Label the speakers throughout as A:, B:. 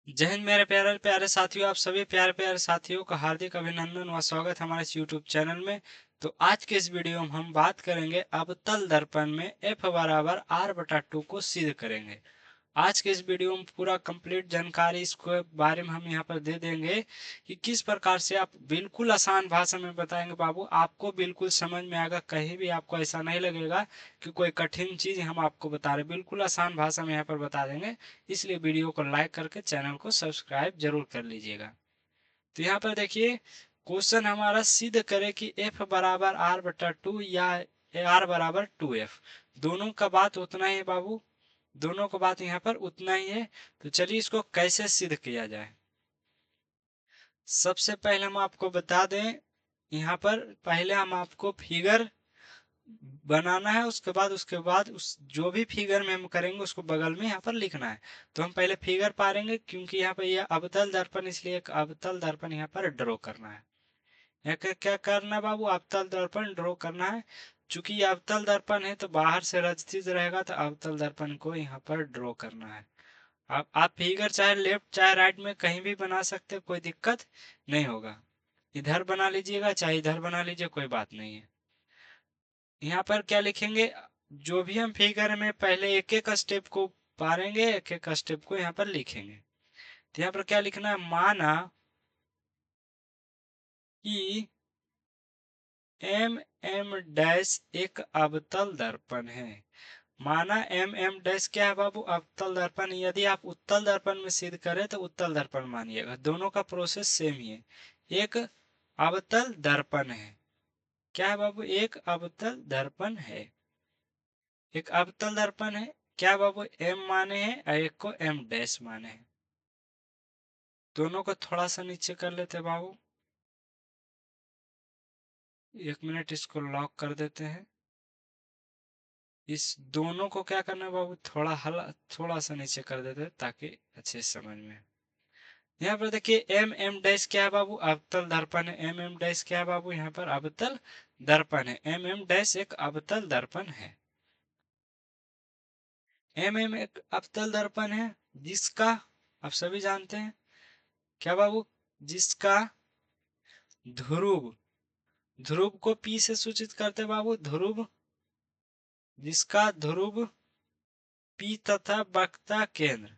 A: जय हिंद मेरे प्यारे प्यारे साथियों। आप सभी प्यारे प्यारे साथियों का हार्दिक अभिनंदन व स्वागत हमारे इस YouTube चैनल में। तो आज के इस वीडियो में हम बात करेंगे अवतल दर्पण में F बराबर R/2 को सिद्ध करेंगे। आज के इस वीडियो में पूरा कंप्लीट जानकारी इसके बारे में हम यहाँ पर दे देंगे कि किस प्रकार से आप बिल्कुल आसान भाषा में बताएंगे बाबू, आपको बिल्कुल समझ में आएगा। कहीं भी आपको ऐसा नहीं लगेगा कि कोई कठिन चीज हम आपको बता रहे, बिल्कुल आसान भाषा में यहाँ पर बता देंगे। इसलिए वीडियो को लाइक करके चैनल को सब्सक्राइब जरूर कर लीजिएगा। तो यहाँ पर देखिए, क्वेश्चन हमारा सिद्ध करे कि F बराबर R/2 या R बराबर 2F। दोनों का बात उतना ही है बाबू, दोनों का बात यहाँ पर उतना ही है। तो चलिए इसको कैसे सिद्ध किया जाए। सबसे पहले हम आपको बता दें, यहाँ पर पहले हम आपको फिगर बनाना है। उसके बाद उस जो भी फिगर में हम करेंगे उसको बगल में यहाँ पर लिखना है। तो हम पहले फिगर पारेंगे, क्योंकि यहाँ पर यह अवतल दर्पण, इसलिए एक अवतल दर्पण यहाँ पर ड्रॉ करना है। यहाँ क्या करना है बाबू, अवतल दर्पण ड्रॉ करना है। चूंकि ये अवतल दर्पण है तो बाहर से रचित रहेगा, तो अवतल दर्पण को यहाँ पर ड्रॉ करना है। आप फिगर चाहे लेफ्ट चाहे राइट में कहीं भी बना सकते हैं, कोई दिक्कत नहीं होगा। इधर बना लीजिएगा चाहे इधर बना लीजिए, कोई बात नहीं है। यहाँ पर क्या लिखेंगे, जो भी हम फिगर में पहले एक एक स्टेप को पारेंगे, एक एक स्टेप को यहाँ पर लिखेंगे। तो यहाँ पर क्या लिखना है, माना कि एम डैश एक अवतल दर्पण है। माना एम डैश क्या है बाबू, अवतल दर्पण। यदि आप उत्तल दर्पण में सिद्ध करें तो उत्तल दर्पण मानिएगा, दोनों का प्रोसेस सेम ही है। एक अवतल दर्पण है, क्या है बाबू, एक अवतल दर्पण है, एक अवतल दर्पण है। क्या बाबू, एम माने हैं और एक को एम डैश माने हैं। दोनों को थोड़ा सा नीचे कर लेते बाबू, 1 मिनट इसको लॉक कर देते हैं। इस दोनों को क्या करना है बाबू, थोड़ा सा नीचे कर देते हैं ताकि अच्छे से समझ में। यहाँ पर देखिए एम डैश क्या है बाबू, अवतल दर्पण है। एम डैश क्या है बाबू, यहाँ पर अवतल दर्पण है। एम डैश एक अवतल दर्पण है। एम एक अवतल दर्पण है जिसका, आप सभी जानते हैं क्या बाबू, जिसका ध्रुव, ध्रुव को P से सूचित करते हैं बाबू, ध्रुव, जिसका ध्रुव P तथा वक्रता केंद्र,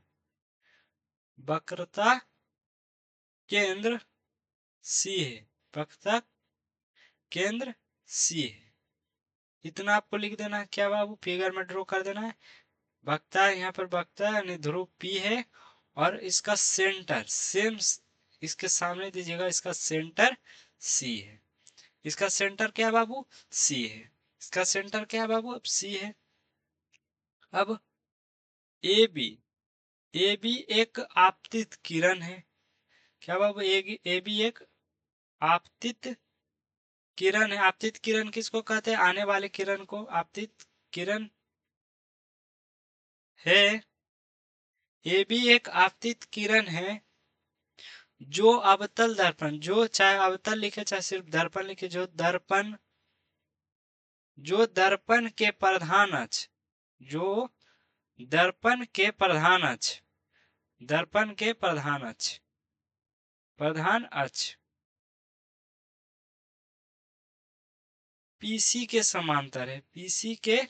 A: वक्रता केंद्र C है, वक्रता केंद्र C है। इतना आपको लिख देना है। क्या बाबू, फिगर में ड्रॉ कर देना है। वक्रता, यहाँ पर वक्रता यानी ध्रुव P है, और इसका सेंटर सेम इसके सामने दीजिएगा, इसका सेंटर C है। इसका सेंटर क्या है बाबू, C है। इसका सेंटर क्या है बाबू, अब C है। अब ए बी एक आपतित किरण है। क्या बाबू, ए बी एक आपतित किरण है। आपतित किरण किसको कहते हैं, आने वाले किरण को आपतित किरण है। ए बी एक आपतित किरण है जो अवतल दर्पण, जो चाहे अवतल लिखे चाहे सिर्फ दर्पण लिखे, जो दर्पण के प्रधान अक्ष, जो दर्पण के प्रधान अक्ष, दर्पण के प्रधान अक्ष, प्रधान अक्ष पीसी के समांतर है, पीसी के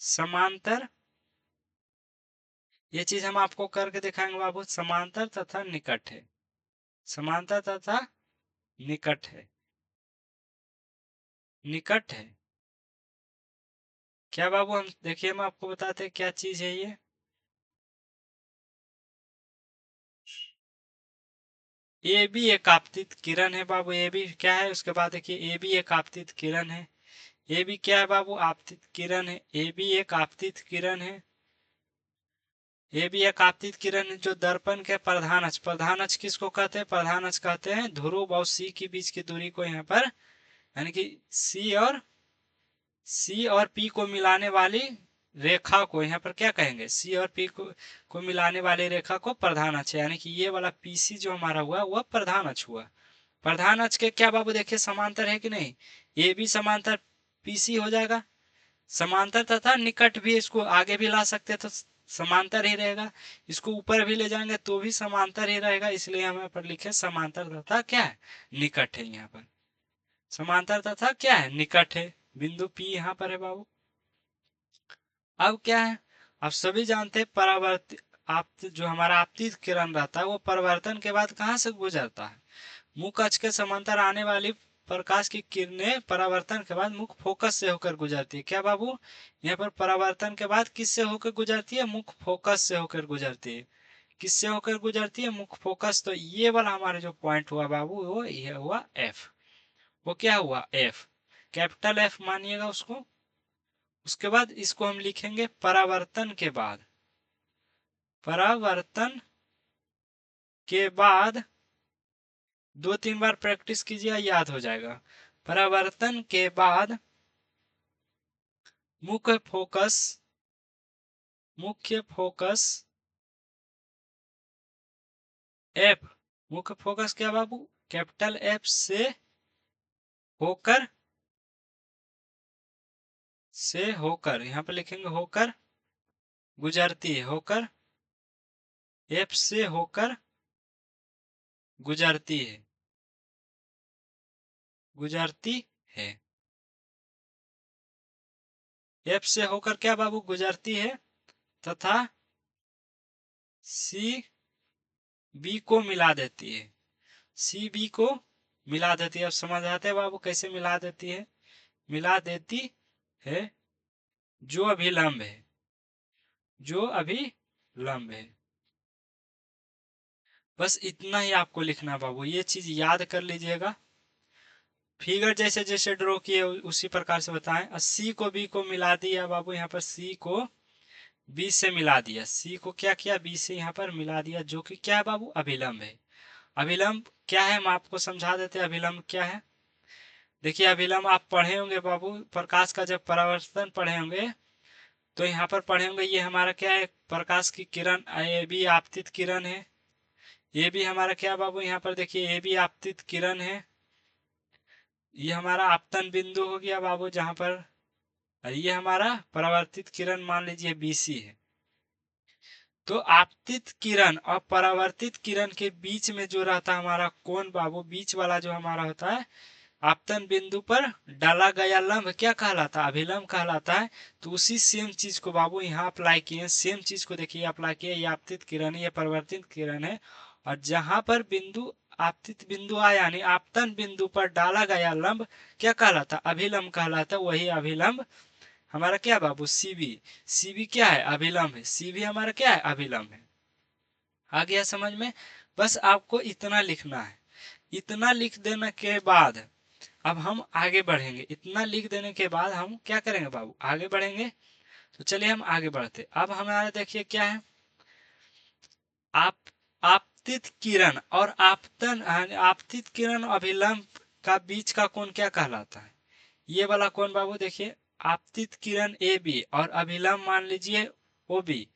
A: समांतर। ये चीज हम आपको करके दिखाएंगे बाबू, समांतर तथा निकट है, समांतर तथा निकट है, निकट है। क्या बाबू, हम देखिए हम आपको बताते हैं क्या चीज है ये। ए भी एक आपतित किरण है बाबू, ए भी क्या है, उसके बाद देखिए ए भी एक आपतित किरण है। ए भी क्या है बाबू, आपतित किरण है। ए भी एक आपतित किरण है। ये भी एक आपतित किरण है जो दर्पण के प्रधान अक्ष, प्रधान अक्ष किसको कहते हैं, प्रधान अक्ष कहते हैं ध्रुव और सी के बीच की दूरी को, यहाँ पर यानी कि सी और पी को मिलाने वाली रेखा को यहाँ पर क्या कहेंगे, सी और पी को मिलाने वाली रेखा को प्रधान अक्ष, यानी कि ये वाला पीसी जो हमारा हुआ वह प्रधान अक्ष हुआ। प्रधान अक्ष के क्या बाबू देखिए समांतर है कि नहीं, ये भी समांतर पीसी हो जाएगा। समांतर तथा निकट भी इसको आगे भी ला सकते, तो समांतर ही रहेगा। इसको ऊपर भी ले जाएंगे तो भी समांतर ही रहेगा, इसलिए हम यहाँ पर लिखे समांतर तथा क्या है, निकट है। यहाँ पर समांतर तथा क्या है, निकट है। बिंदु P यहाँ पर है बाबू। अब क्या है, आप सभी जानते हैं परावर्तित आप जो हमारा आपतित किरण रहता है वो परिवर्तन के बाद कहाँ से गुजरता है, मुख्य अक्ष के समांतर आने वाली प्रकाश की किरणें परावर्तन के बाद मुख्य फोकस से होकर गुजरती है। क्या बाबू, यहाँ पर परावर्तन के बाद किससे होकर गुजरती है, मुख्य फोकस से होकर गुजरती है। किससे होकर गुजरती है, मुख्य फोकस। तो ये वाला हमारा जो पॉइंट हुआ बाबू, वो ये हुआ एफ। वो क्या हुआ, एफ, कैपिटल एफ मानिएगा उसको। उसके बाद इसको हम लिखेंगे परावर्तन के बाद। परावर्तन के बाद 2-3 बार प्रैक्टिस कीजिए, याद हो जाएगा। परावर्तन के बाद मुख्य फोकस, मुख्य फोकस एफ, मुख्य फोकस क्या बाबू, कैपिटल एफ से होकर, से होकर, यहां पर लिखेंगे होकर गुजरती है, होकर एफ से होकर गुजरती है, गुजरती है। एफ से होकर क्या बाबू, गुजरती है, तथा सी बी को मिला देती है, सी बी को मिला देती है। अब समझ आते हैं बाबू कैसे मिला देती है, मिला देती है जो अभिलंब है, जो अभिलंब है। बस इतना ही आपको लिखना है बाबू, ये चीज याद कर लीजिएगा। फिगर जैसे जैसे ड्रॉ किए उसी प्रकार से बताएं। सी को बी को मिला दिया बाबू, यहाँ पर सी को बी से मिला दिया, सी को क्या किया, बी से यहाँ पर मिला दिया, जो कि क्या है बाबू, अभिलंब है। अभिलंब क्या है, हम आपको समझा देते हैं अभिलंब क्या है। देखिए अभिलंब आप पढ़े होंगे बाबू, प्रकाश का जब परावर्तन पढ़े होंगे तो यहाँ पर पढ़े होंगे, ये हमारा क्या है, प्रकाश की किरण, ये भी आपतित किरण है। ये भी हमारा क्या बाबू, यहाँ पर देखिए ये भी आपतित किरण है। ये हमारा आपतन बिंदु हो गया बाबू जहां पर, ये हमारा परावर्तित किरण मान लीजिए BC है। तो आपतित किरण और परावर्तित किरण के बीच में जो रहता है हमारा कोण बाबू, बीच वाला जो हमारा होता है आपतन बिंदु पर डाला गया लंब क्या कहलाता है, अभिलंब कहलाता है। तो उसी सेम चीज को बाबू यहाँ अप्लाई किए, सेम चीज को देखिए अप्लाई किए, ये आपतित किरण है, ये परिवर्तित किरण है। और जहां पर बिंदु आपतित बिंदु आया यानी आपतन बिंदु पर डाला गया लंब क्या कहलाता, अभिलंब कहलाता। वही अभिलंब हमारा क्या बाबू, सीबी। सीबी क्या है, अभिलंब है। सीबी हमारा क्या है, अभिलंब है। आ गया समझ में। बस आपको इतना लिखना है। इतना लिख देने के बाद अब हम आगे बढ़ेंगे। इतना लिख देने के बाद हम क्या करेंगे बाबू, आगे बढ़ेंगे। तो चलिए हम आगे बढ़ते। अब हमारा देखिए क्या है, आप आपतित किरण और आपतन, आपतित किरण अभिलंब का बीच का कोण क्या कहलाता है, ये वाला कोण बाबू। देखिए आपतित किरण ए बी और अभिलंब मान लीजिए ओ बी,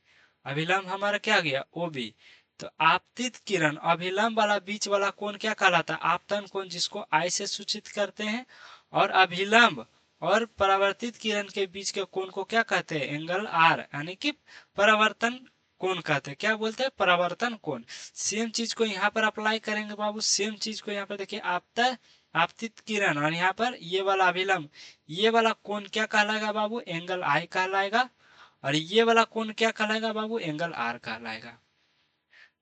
A: अभिलंब हमारा क्या गया, ओ बी। तो आपतित किरण अभिलंब वाला बीच वाला कोण क्या कहलाता है, आपतन कोण, जिसको आई से सूचित करते हैं। और अभिलंब और परावर्तित किरण के बीच के कोण को क्या कहते हैं, एंगल आर, यानी कि परावर्तन कोण कहते हैं। क्या बोलते हैं, परावर्तन कोण। सेम चीज को यहाँ पर अप्लाई करेंगे बाबू, सेम चीज को यहाँ पर देखिए आपतित किरण और यहाँ पर ये वाला अभिलंब, ये वाला कोण क्या कहलाएगा बाबू, एंगल आई कहलाएगा। और ये वाला कोण क्या कहलाएगा बाबू, एंगल आर कहलाएगा।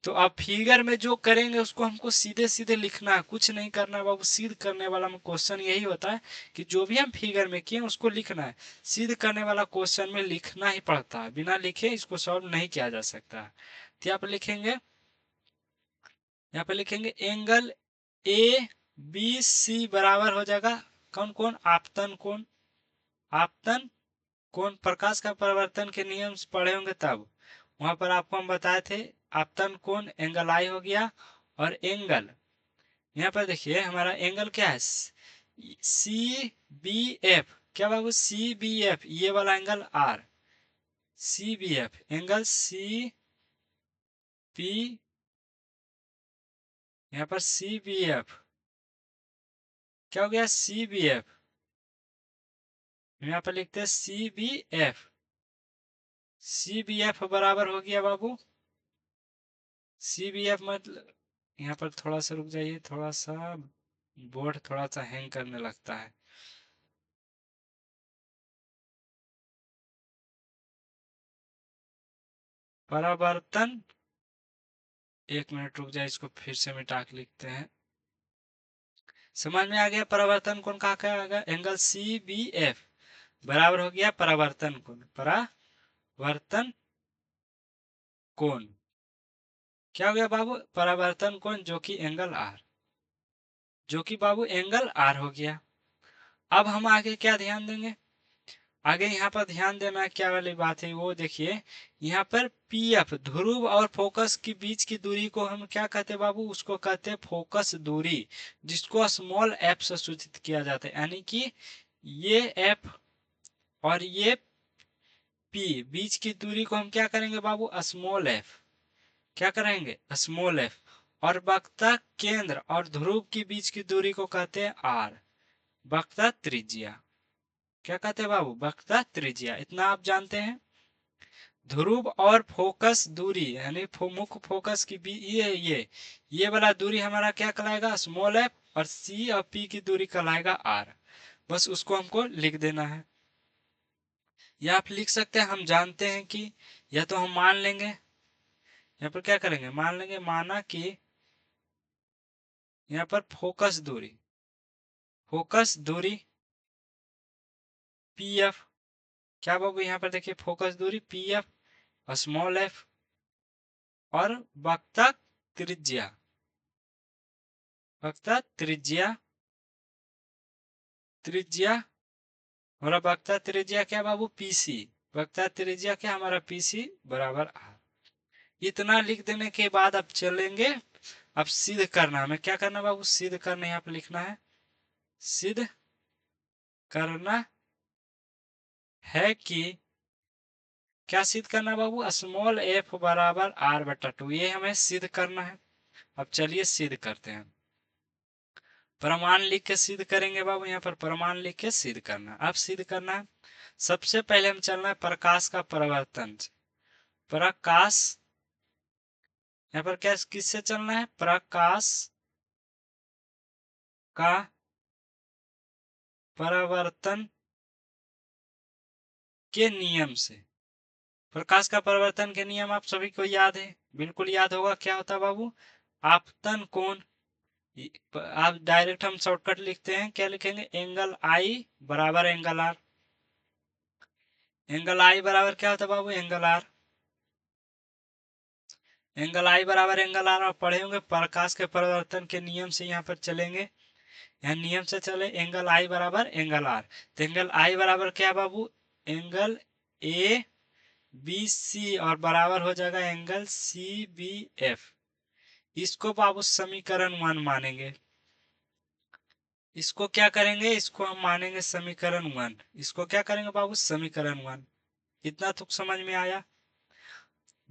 A: तो अब फिगर में जो करेंगे उसको हमको सीधे सीधे लिखना है, कुछ नहीं करना है बाबू। सिद्ध करने वाला में क्वेश्चन यही होता है कि जो भी हम फिगर में किए उसको लिखना है। सिद्ध करने वाला क्वेश्चन में लिखना ही पड़ता है, बिना लिखे इसको सॉल्व नहीं किया जा सकता है। तो यहाँ पर लिखेंगे, यहाँ पे लिखेंगे एंगल ए बी सी बराबर हो जाएगा कौन कौन, आपतन कोण। आपतन कोण, प्रकाश का परिवर्तन के नियम पढ़े होंगे तब, वहां पर आपको हम बताए थे आपतन कोण एंगल आई हो गया। और एंगल यहाँ पर देखिए हमारा एंगल क्या है, सी बी एफ, क्या बाबू, सी बी एफ, ये वाला angle R, C B F, angle C B, यहाँ पर सी बी एफ क्या हो गया, सी बी एफ, यहाँ पर लिखते हैं सी बी एफ। CBF बराबर हो गया बाबू, CBF मतलब, यहाँ पर थोड़ा सा रुक जाइए, थोड़ा सा बोर्ड थोड़ा सा हैंग करने लगता है। परावर्तन, एक मिनट रुक जाए, इसको फिर से मिटा के लिखते हैं। समझ में आ गया? परावर्तन कोण कहा क्या आ गया? एंगल CBF बराबर हो गया परावर्तन कोण, परावर्तन कोण क्या हो गया बाबू? परावर्तन कोण जो कि एंगल R, जो कि बाबू एंगल R हो गया। अब हम आगे क्या ध्यान देंगे? आगे यहाँ पर ध्यान देना क्या वाली बात है वो देखिए, यहाँ पर PF ध्रुव और फोकस के बीच की दूरी को हम क्या कहते हैं बाबू? उसको कहते हैं फोकस दूरी, जिसको स्मॉल f से सूचित किया जाता है। यानी कि ये f और ये P बीच की दूरी को हम क्या करेंगे बाबू? Small f। क्या करेंगे? Small f। और वक्रता केंद्र और ध्रुव के बीच की दूरी को कहते हैं r, वक्रता त्रिज्या। क्या कहते हैं बाबू? वक्रता त्रिज्या। इतना आप जानते हैं। ध्रुव और फोकस दूरी यानी मुख्य फोकस की भी ये वाला दूरी हमारा क्या कहलाएगा? Small F. और सी और पी की दूरी कहलाएगा आर। बस उसको हमको लिख देना है, या आप लिख सकते हैं हम जानते हैं कि, या तो हम मान लेंगे, यहाँ पर क्या करेंगे? मान लेंगे, माना कि यहाँ पर फोकस दूरी पी एफ। क्या बाबू? यहाँ पर देखिए फोकस दूरी पी एफ, स्मॉल एफ, और वक्रता त्रिज्या, वक्रता त्रिज्या, त्रिज्या हमारा वक्रता त्रिज्या क्या बाबू? पीसी। वक्रता त्रिज्या क्या हमारा? पीसी बराबर आर। इतना लिख देने के बाद अब चलेंगे, अब सिद्ध करना। हमें क्या करना बाबू? सिद्ध करना, यहाँ पे लिखना है सिद्ध करना है कि, क्या सिद्ध करना बाबू? स्मॉल एफ बराबर आर बटा टू, ये हमें सिद्ध करना है। अब चलिए सिद्ध करते हैं। प्रमाण लिख के सिद्ध करेंगे बाबू, यहाँ पर प्रमाण लिख के सिद्ध करना। अब सिद्ध करना है, सबसे पहले हम चलना है प्रकाश का परावर्तन। प्रकाश, यहाँ पर क्या किससे चलना है? प्रकाश का परावर्तन के नियम से। प्रकाश का परावर्तन के नियम आप सभी को याद है, बिल्कुल याद होगा। क्या होता है बाबू? आपतन कोण। आप डायरेक्ट हम शॉर्टकट लिखते हैं, क्या लिखेंगे? एंगल आई बराबर एंगल आर। एंगल आई बराबर क्या होता है बाबू? Angle R. एंगल आई बराबर एंगल आर। आप पढ़े होंगे प्रकाश के परावर्तन के नियम से, यहाँ पर चलेंगे, यहाँ नियम से चले, एंगल आई बराबर एंगल आर। तो एंगल आई बराबर क्या बाबू? एंगल ए बी सी, और बराबर हो जाएगा एंगल सी बी एफ। इसको बाबू समीकरण 1 मानेंगे। इसको क्या करेंगे? इसको हम मानेंगे समीकरण 1। इसको क्या करेंगे बाबू? समीकरण 1। इतना तुक समझ में आया?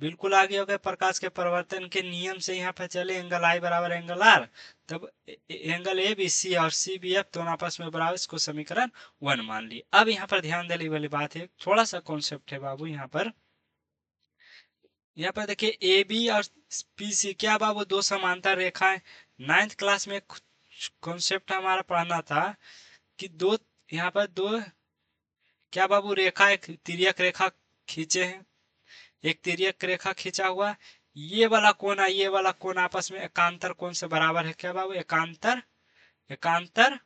A: बिल्कुल आगे हो गए। प्रकाश के परिवर्तन के नियम से यहाँ पर चले, एंगल आई बराबर एंगल आर, तब एंगल ए बी सी और सी बी एफ दोनों आपस में बराबर, इसको समीकरण 1 मान ली। अब यहाँ पर ध्यान देने वाली बात है, थोड़ा सा कॉन्सेप्ट है बाबू यहाँ पर। यहाँ पर देखिए ए बी और पी सी क्या बाबू? दो समांतर रेखाएं। 9th क्लास में कॉन्सेप्ट हमारा पढ़ना था कि दो, यहाँ पर दो क्या बाबू? रेखा, एक तिर्यक रेखा खींचे हैं, एक तिर्यक रेखा खींचा हुआ, ये वाला कोण है, ये वाला कोण आपस में एकांतर कोण से बराबर है। क्या बाबू? एकांतर, एकांतर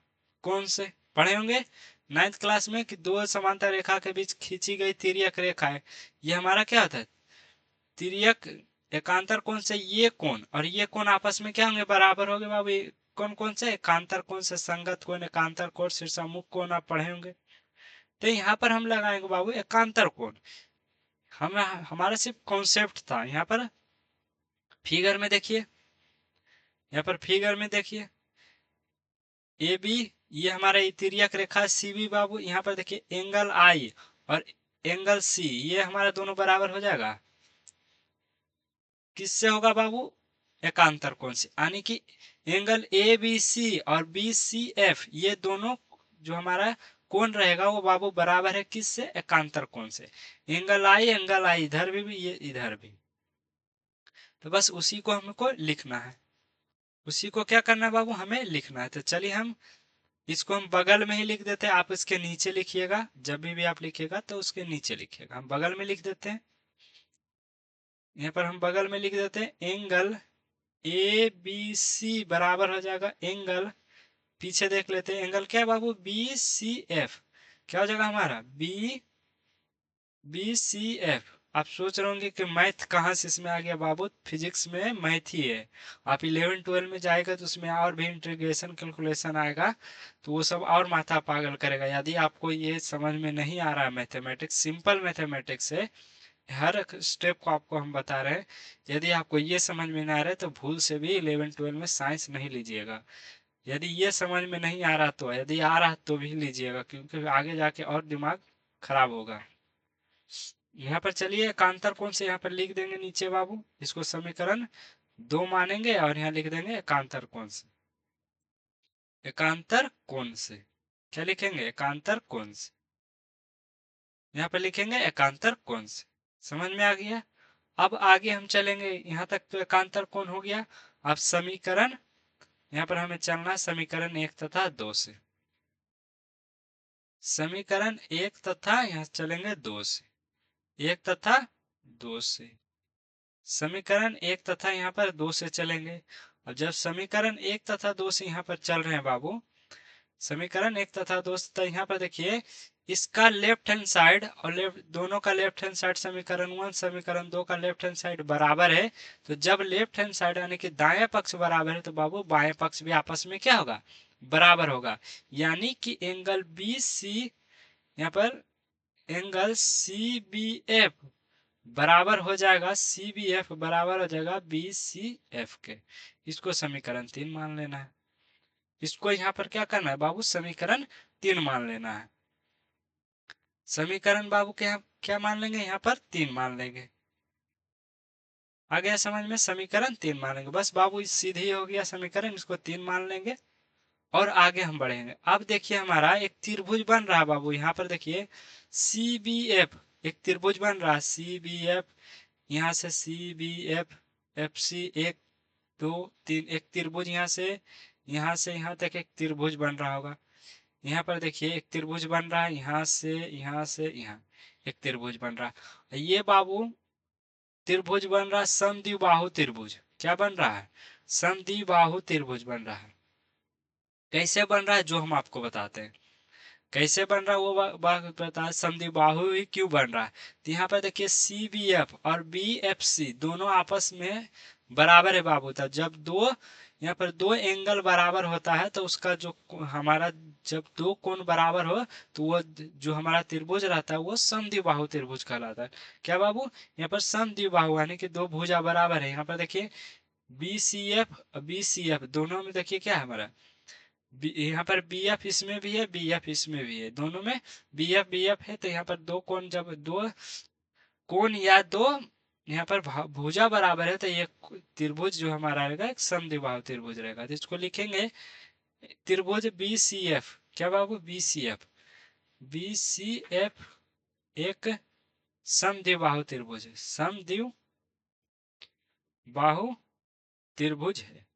A: कोण से पढ़े होंगे 9th क्लास में कि दो समांतर रेखा के बीच खींची गई तिर्यक रेखा है, ये हमारा क्या होता है? तिर्यक एकांतर कोण से ये कोण और ये कोण आपस में क्या होंगे? बराबर होंगे बाबू। कौन कौन से? एकांतर कोण से संगत कोण, एकांतर कोण, शीर्षामुख कोण आप पढ़े होंगे। तो यहाँ पर हम लगाएंगे बाबू एकांतर कोण। हम हमारा सिर्फ कॉन्सेप्ट था। यहाँ पर फिगर में देखिए, यहाँ पर फिगर में देखिए, ए बी ये हमारा तिर्यक रेखा, सी बी बाबू यहाँ पर देखिए एंगल आई और एंगल सी, ये हमारा दोनों बराबर हो जाएगा। किससे होगा बाबू? एकांतर कोण से। यानी कि एंगल ए बी सी और बी सी एफ, ये दोनों जो हमारा कोण रहेगा वो बाबू बराबर है किससे, एकांतर कोण से। एंगल आई इधर भी ये इधर भी। तो बस उसी को हमको लिखना है, उसी को क्या करना है बाबू, हमें लिखना है। तो चलिए हम इसको हम बगल में ही लिख देते हैं, आप इसके नीचे लिखिएगा, जब भी आप लिखिएगा तो उसके नीचे लिखिएगा। हम बगल में लिख देते हैं, यहाँ पर हम बगल में लिख देते हैं एंगल ए बी सी बराबर हो जाएगा एंगल, पीछे देख लेते हैं एंगल क्या है बाबू, बी सी एफ। क्या हो जाएगा हमारा, बी सी एफ। आप सोच रहे होंगे कि मैथ कहाँ से इसमें आ गया बाबू, फिजिक्स में मैथ ही है। आप 11 12 में जाएगा तो उसमें और भी इंटीग्रेशन कैलकुलेशन आएगा, तो वो सब और माथा पागल करेगा। यदि आपको ये समझ में नहीं आ रहा है मैथमेटिक्स, सिंपल मैथमेटिक्स है, हर स्टेप को आपको हम बता रहे हैं। यदि आपको ये समझ में नहीं आ रहा है तो भूल से भी 11 12 में साइंस नहीं लीजिएगा। यदि ये समझ में नहीं आ रहा तो, यदि आ रहा तो भी लीजिएगा, क्योंकि आगे जाके और दिमाग खराब होगा। यहाँ पर चलिए एकांतर कोण से यहाँ पर लिख देंगे नीचे बाबू, इसको समीकरण 2 मानेंगे और यहाँ लिख देंगे एकांतर कोण से। एकांतर कोण से क्या लिखेंगे, एकांतर कोण से। यहाँ पर लिखेंगे एकांतर कोण से। समझ में आ गया। अब आगे हम चलेंगे, यहाँ तक तो एकांतर कोण हो गया। अब समीकरण, यहाँ पर हमें चलना समीकरण 1 तथा 2 से। समीकरण 1 तथा यहाँ चलेंगे 2 से, 1 तथा 2 से। समीकरण 1 तथा यहाँ पर 2 से चलेंगे। अब जब समीकरण 1 तथा 2 से यहाँ पर चल रहे हैं बाबू, समीकरण 1 तथा 2 से, तो यहाँ पर देखिए इसका लेफ्ट हैंड साइड और दोनों का लेफ्ट हैंड साइड, समीकरण 1 समीकरण 2 का लेफ्ट हैंड साइड बराबर है। तो जब लेफ्ट हैंड साइड यानी कि दाएं पक्ष बराबर है तो बाबू बाएं पक्ष भी आपस में क्या होगा, बराबर होगा। यानी कि एंगल बी सी, यहाँ पर एंगल सी बी एफ बराबर हो जाएगा, सी बी एफ बराबर हो जाएगा बी सी एफ के। इसको समीकरण 3 मान लेना है। इसको यहाँ पर क्या करना है बाबू, समीकरण 3 मान लेना है। समीकरण बाबू के यहाँ क्या मान लेंगे, यहाँ पर 3 मान लेंगे। आ गया समझ में, समीकरण 3 मान लेंगे। बस बाबू सीधी हो गया समीकरण, इसको 3 मान लेंगे और आगे हम बढ़ेंगे। अब देखिए हमारा एक त्रिभुज बन रहा है बाबू, यहाँ पर देखिए सी बी एफ, एक त्रिभुज बन रहा है सी बी एफ। यहाँ से C B F, F C 1 2 3, एक त्रिभुज यहाँ से यहाँ तक एक त्रिभुज बन रहा होगा। यहाँ पर देखिए एक त्रिभुज बन रहा है, यहाँ से यहाँ एक त्रिभुज बन रहा है। ये बाबू त्रिभुज बन रहा है समद्विबाहु त्रिभुज। क्या बन रहा है, समद्विबाहु त्रिभुज बन रहा है। कैसे बन रहा है जो हम आपको बताते हैं, कैसे बन रहा है वो बात बता। समद्विबाहु ही क्यों बन रहा है, तो यहाँ पर देखिए सी बी एफ और बी एफ सी दोनों आपस में बराबर है बाबू। तब जब दो, यहाँ पर दो एंगल बराबर होता है तो उसका जो हमारा, जब दो कोण बराबर हो तो वो जो हमारा त्रिभुज रहता है वो समद्विबाहु त्रिभुज कहलाता है। क्या बाबू, यहाँ पर समद्विबाहु यानी कि दो भुजा बराबर है। यहाँ पर देखिए बी सी एफ दोनों में देखिए क्या है हमारा, यहाँ पर बी एफ इसमें भी है, बी एफ इसमें भी है, दोनों में बी एफ है। तो यहाँ पर दो कोण, जब दो कोण या दो यहाँ पर भुजा बराबर है तो ये त्रिभुज जो हमारा रहेगा एक समद्विबाहु त्रिभुज रहेगा। तो इसको लिखेंगे त्रिभुज बी सी एफ। क्या बाबू, B C F, B C F एक समद्विबाहु त्रिभुज है, समद्विबाहु त्रिभुज है,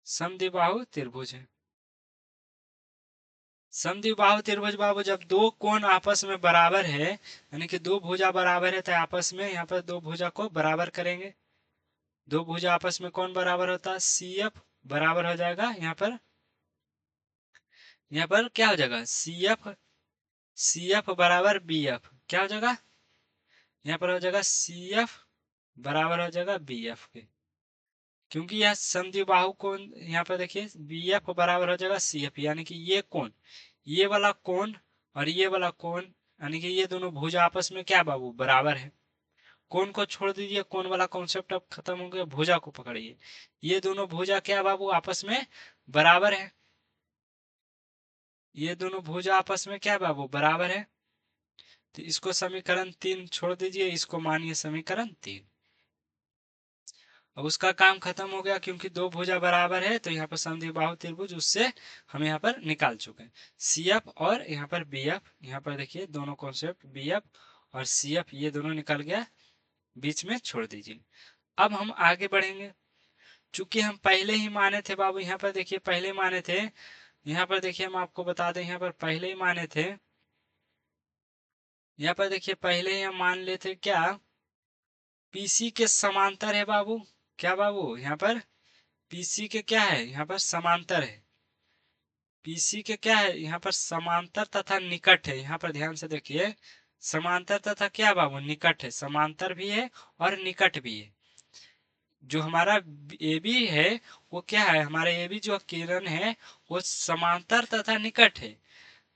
A: समद्विबाहु त्रिभुज है। समद्विबाहु त्रिभुज बाबू जब दो कोण आपस में बराबर है, यानी कि दो भुजा बराबर है तो आपस में यहाँ पर दो भुजा को बराबर करेंगे। दो भुजा आपस में कौन बराबर होता है, सी एफ बराबर हो जाएगा यहाँ पर क्या हो जाएगा, सी एफ बराबर बी एफ। क्या हो जाएगा, यहाँ पर हो जाएगा सी एफ बराबर हो जाएगा बी एफ के, क्योंकि यह समद्विबाहु कोण, यहाँ पर देखिए बी एफ बराबर हो जाएगा सी एफ, यानी कि ये कोण, ये वाला कोण और ये वाला कोण, यानी कि ये दोनों भुजा आपस में क्या बाबू, बराबर है। कोण को छोड़ दीजिए, कोण वाला कॉन्सेप्ट अब खत्म हो गया, भुजा को पकड़िए। ये दोनों भुजा क्या बाबू आपस में बराबर है, ये दोनों भुजा आपस में क्या बाबू बराबर है। तो इसको समीकरण 3 छोड़ दीजिए, इसको मानिए समीकरण 3। अब उसका काम खत्म हो गया, क्योंकि दो भुजा बराबर है तो यहाँ पर समद्विबाहु त्रिभुज उससे हम यहाँ पर निकाल चुके हैं। सी एफ और यहाँ पर बी एफ, यहाँ पर देखिए दोनों कॉन्सेप्ट बी एफ और सी एफ ये दोनों निकल गया, बीच में छोड़ दीजिए। अब हम आगे बढ़ेंगे, चूंकि हम पहले ही माने थे बाबू, यहाँ पर देखिए पहले माने थे, यहाँ पर देखिए हम आपको बता दें, यहाँ पर पहले ही माने थे, यहाँ पर देखिए पहले ही हम मान लेते क्या, पीसी के समांतर है बाबू। क्या बाबू, यहाँ पर पीसी के क्या है, यहाँ पर समांतर है। पीसी के क्या है, यहाँ पर समांतर तथा निकट है। यहाँ पर ध्यान से देखिए, समांतर तथा क्या बाबू, निकट है। समांतर भी है और निकट भी है। जो हमारा ए बी है वो क्या है, हमारा ए बी जो किरण है वो समांतर तथा निकट है।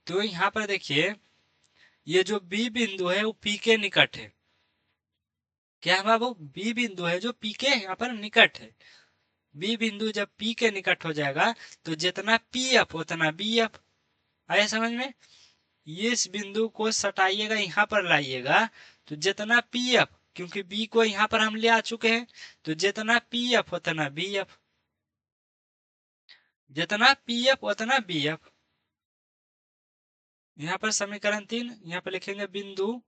A: तो यहाँ पर देखिए ये जो बी बिंदु है वो पी के निकट है। क्या है बाबू, बी बिंदु है जो पी के यहाँ पर निकट है। बी बिंदु जब पी के निकट हो जाएगा तो जितना पी एफ उतना बी एफ। आया समझ में। ये इस बिंदु को सटाइएगा, यहाँ पर लाइएगा, तो जितना पी एफ, क्योंकि बी को यहाँ पर हम ले आ चुके हैं, तो जितना पी एफ उतना बी एफ, जितना पी एफ उतना बी एफ। यहाँ पर समीकरण 3, यहाँ पर लिखेंगे बिंदु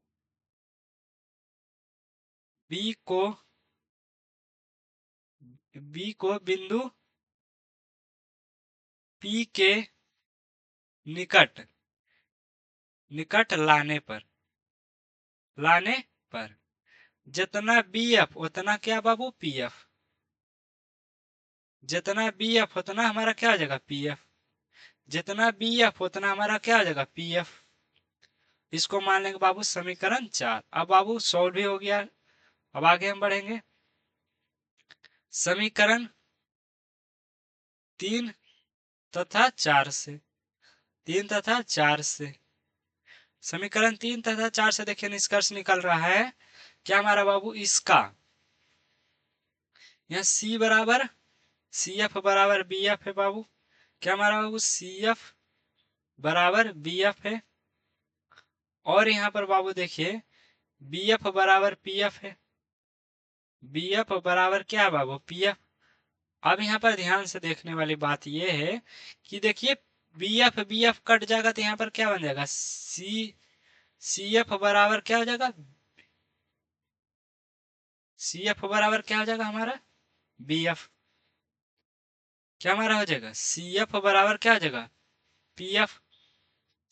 A: बी को, बी को बिंदु पी के निकट, निकट लाने पर, लाने पर जितना बी एफ उतना क्या बाबू, पी एफ। जितना बी एफ उतना हमारा क्या हो जाएगा, पी एफ। जितना बी एफ उतना हमारा क्या हो जाएगा, पी एफ। इसको मान लेंगे बाबू समीकरण 4। अब बाबू सॉल्व भी हो गया। अब आगे हम बढ़ेंगे, समीकरण 3 तथा 4 से, 3 तथा 4 से, समीकरण 3 तथा 4 से देखिए निष्कर्ष निकल रहा है क्या हमारा बाबू, इसका यहाँ सी बराबर, सी एफ बराबर बी एफ है बाबू। क्या हमारा बाबू, सी एफ बराबर बी एफ है। और यहाँ पर बाबू देखिए बी एफ बराबर पी एफ है। बी एफ बराबर क्या है बाबू, पी एफ। अब यहाँ पर ध्यान से देखने वाली बात यह है कि देखिए बी एफ कट जाएगा तो यहाँ पर क्या बन जाएगा, सी एफ बराबर क्या हो जाएगा, सी एफ बराबर क्या हो जाएगा हमारा, बी एफ। क्या हमारा हो जाएगा, सी एफ बराबर क्या हो जाएगा, पी एफ।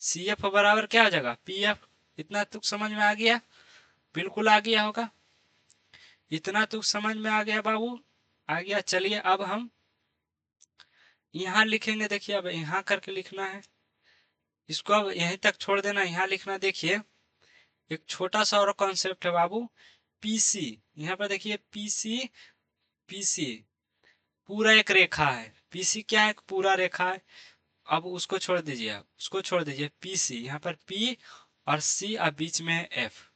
A: सी एफ बराबर क्या हो जाएगा, पी एफ। इतना तुक समझ में आ गया, बिल्कुल आ गया होगा। इतना तुक समझ में आ गया बाबू, आ गया। चलिए अब हम यहाँ लिखेंगे, देखिए अब यहाँ करके लिखना है, इसको अब यहीं तक छोड़ देना, यहाँ लिखना। देखिए एक छोटा सा और कॉन्सेप्ट है बाबू, पीसी। यहाँ पर देखिए पीसी, पीसी पूरा एक रेखा है। पीसी क्या है, एक पूरा रेखा है। अब उसको छोड़ दीजिए, आप उसको छोड़ दीजिए, पीसी यहाँ पर पी और सी, और बीच में है एफ।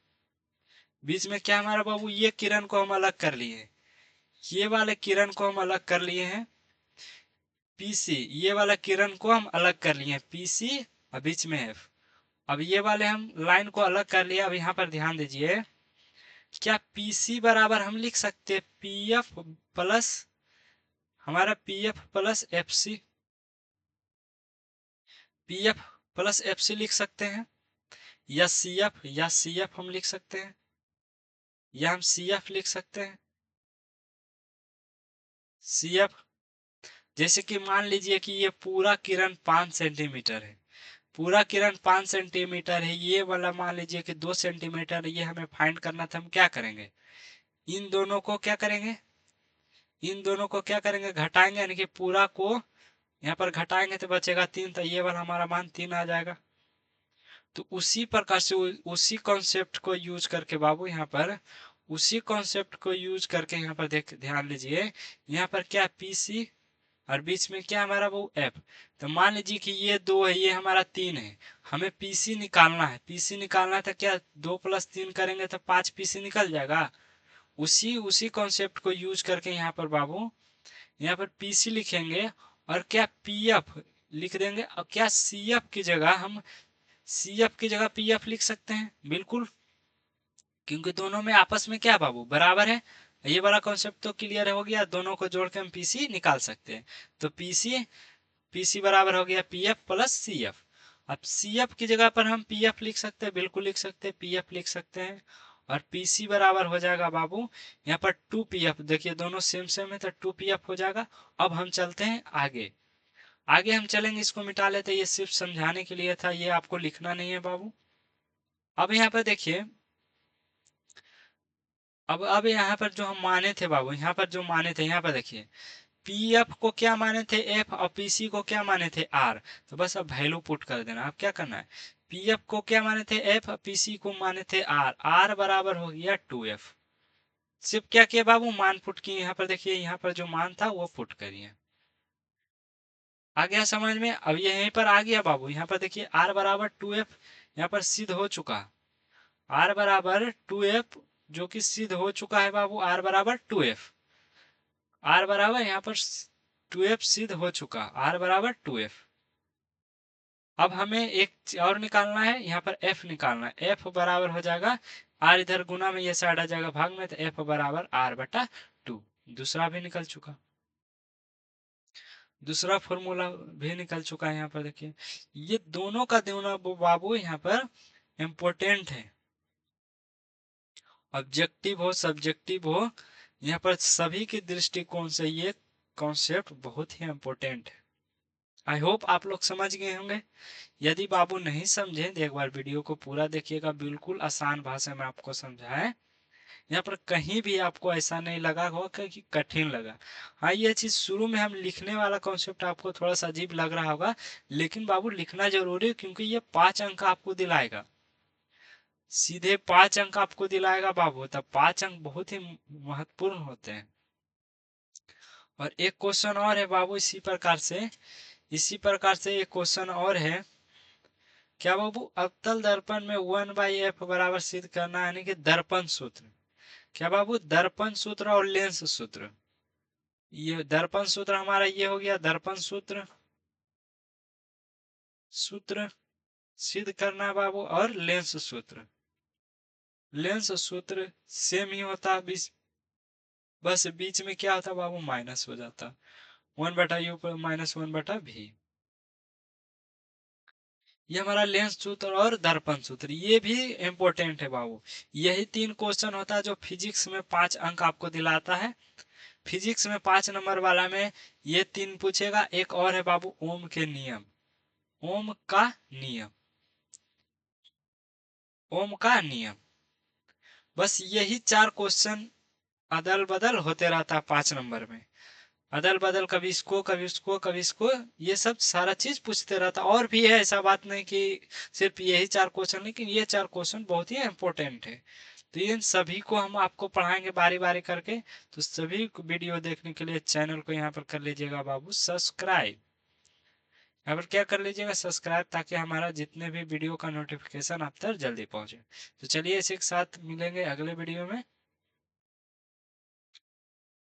A: बीच में क्या हमारा बाबू, ये किरण को हम अलग कर लिए, ये वाले किरण को हम अलग कर लिए हैं, पीसी। ये वाला किरण को हम अलग कर लिए, पीसी और बीच में एफ। अब ये वाले हम लाइन को अलग कर लिया। अब यहाँ पर ध्यान दीजिए, क्या पीसी बराबर हम लिख सकते हैं पी एफ प्लस, हमारा P F plus F C, P F plus F C लिख सकते हैं, या सी एफ, या सी एफ हम लिख सकते हैं, या हम सी एफ लिख सकते हैं, सी एफ। जैसे कि मान लीजिए कि ये पूरा किरण 5 सेंटीमीटर है, पूरा किरण 5 सेंटीमीटर है, ये वाला मान लीजिए कि 2 सेंटीमीटर, ये हमें फाइंड करना था। हम क्या करेंगे, इन दोनों को क्या करेंगे, इन दोनों को क्या करेंगे, घटाएंगे, यानी कि पूरा को यहाँ पर घटाएंगे तो बचेगा 3, तो ये वाला हमारा मान 3 आ जाएगा। तो उसी प्रकार से उसी कॉन्सेप्ट को यूज करके बाबू, यहाँ पर उसी कॉन्सेप्ट को यूज करके यहाँ पर देख, ध्यान लीजिए, यहाँ पर क्या पीसी और बीच में क्या हमारा वो एफ। तो मान लीजिए कि ये 2 है, ये हमारा 3 है, हमें पीसी निकालना है। पीसी निकालना है तो क्या 2 + 3 करेंगे तो 5 पीसी निकल जाएगा। उसी उसी कॉन्सेप्ट को यूज करके यहाँ पर बाबू, यहाँ पर पीसी लिखेंगे और क्या पीएफ लिख देंगे। और क्या सीएफ की जगह हम, सीएफ की जगह पीएफ लिख सकते हैं, बिल्कुल, क्योंकि दोनों में आपस में क्या बाबू, बराबर है। ये वाला कॉन्सेप्ट तो क्लियर हो गया, दोनों को जोड़ के हम पीसी निकाल सकते हैं। तो पीसी पीसी बराबर हो गया पीएफ प्लस सीएफ। अब सीएफ की जगह पर हम पीएफ लिख सकते हैं, बिल्कुल लिख सकते हैं, पीएफ लिख सकते हैं। और पीसी बराबर हो जाएगा बाबू यहाँ पर 2 पीएफ, देखिए दोनों सेम सेम है तो 2 पीएफ हो जाएगा। अब हम चलते हैं आगे, आगे हम चलेंगे, इसको मिटा लेते हैं, ये सिर्फ समझाने के लिए था, ये आपको लिखना नहीं है बाबू। अब यहाँ पर देखिए, अब यहाँ पर जो हम माने थे बाबू, यहाँ पर जो माने थे, यहाँ पर देखिए पीएफ को क्या माने थे एफ और पीसी को क्या माने थे आर। तो बस अब वैल्यू पुट कर देना। अब क्या करना है, पीएफ को क्या माने थे एफ और पीसी को माने थे आर, आर बराबर हो गया 2एफ। सिर्फ क्या किया बाबू, मान पुट किए, यहाँ पर देखिए, यहाँ पर जो मान था वो पुट करिए। आ गया समझ में। अब ये यहीं पर आ गया बाबू, यहाँ पर देखिए आर बराबर 2एफ, यहाँ पर सिद्ध हो चुका। आर बराबर 2एफ जो कि सिद्ध हो चुका है बाबू, आर बराबर 2एफ, आर बराबर यहाँ पर 2एफ सिद्ध हो चुका, आर बराबर 2एफ। अब हमें एक और निकालना है, यहाँ पर एफ निकालना है, एफ बराबर हो जाएगा आर, इधर गुना में ये साइड आ जाएगा भाग में, तो एफ बराबर आर बटा 2। दूसरा भी निकल चुका, दूसरा फॉर्मूला भी निकल चुका है। यहाँ पर देखिए ये दोनों का दोनों बाबू यहाँ पर इम्पोर्टेंट है, ऑब्जेक्टिव हो सब्जेक्टिव हो, यहाँ पर सभी के दृष्टिकोण से ये कॉन्सेप्ट बहुत ही इम्पोर्टेंट है। आई होप आप लोग समझ गए होंगे। यदि बाबू नहीं समझे तो एक बार वीडियो को पूरा देखिएगा, बिल्कुल आसान भाषा में आपको समझाए। यहाँ पर कहीं भी आपको ऐसा नहीं लगा होगा कि कठिन लगा। हाँ ये चीज शुरू में हम लिखने वाला कॉन्सेप्ट आपको थोड़ा सा अजीब लग रहा होगा, लेकिन बाबू लिखना जरूरी है, क्योंकि ये 5 अंक आपको दिलाएगा, सीधे 5 अंक आपको दिलाएगा बाबू, तब 5 अंक बहुत ही महत्वपूर्ण होते हैं। और एक क्वेश्चन और है बाबू इसी प्रकार से, इसी प्रकार से एक क्वेश्चन और है, क्या बाबू, अवतल दर्पण में 1/f बराबर सिद्ध करना है, यानी कि दर्पण सूत्र। क्या बाबू, दर्पण सूत्र और लेंस सूत्र, ये दर्पण सूत्र हमारा ये हो गया, दर्पण सूत्र सूत्र सिद्ध करना है बाबू, और लेंस सूत्र, लेंस सूत्र सेम ही होता है, बस बीच में क्या होता बाबू, माइनस हो जाता, 1/u पर -1/v। ये हमारा लेंस सूत्र और दर्पण सूत्र, ये भी इंपॉर्टेंट है बाबू। यही 3 क्वेश्चन होता है जो फिजिक्स में 5 अंक आपको दिलाता है। फिजिक्स में 5 नंबर वाला में ये 3 पूछेगा। एक और है बाबू ओम के नियम, ओम का नियम, ओम का नियम। बस यही 4 क्वेश्चन अदल बदल होते रहता है 5 नंबर में, अदल बदल, कभी इसको कभी उसको कभी इसको, ये सब सारा चीज पूछते रहता। और भी है, ऐसा बात नहीं कि सिर्फ यही 4 क्वेश्चन, लेकिन ये 4 क्वेश्चन बहुत ही इंपॉर्टेंट है। तो इन सभी को हम आपको पढ़ाएंगे बारी बारी करके। तो सभी वीडियो देखने के लिए चैनल को यहाँ पर कर लीजिएगा बाबू सब्सक्राइब, यहाँ पर क्या कर लीजिएगा सब्सक्राइब, ताकि हमारा जितने भी वीडियो का नोटिफिकेशन आप तक जल्दी पहुंचे। तो चलिए इसी के साथ मिलेंगे अगले वीडियो में।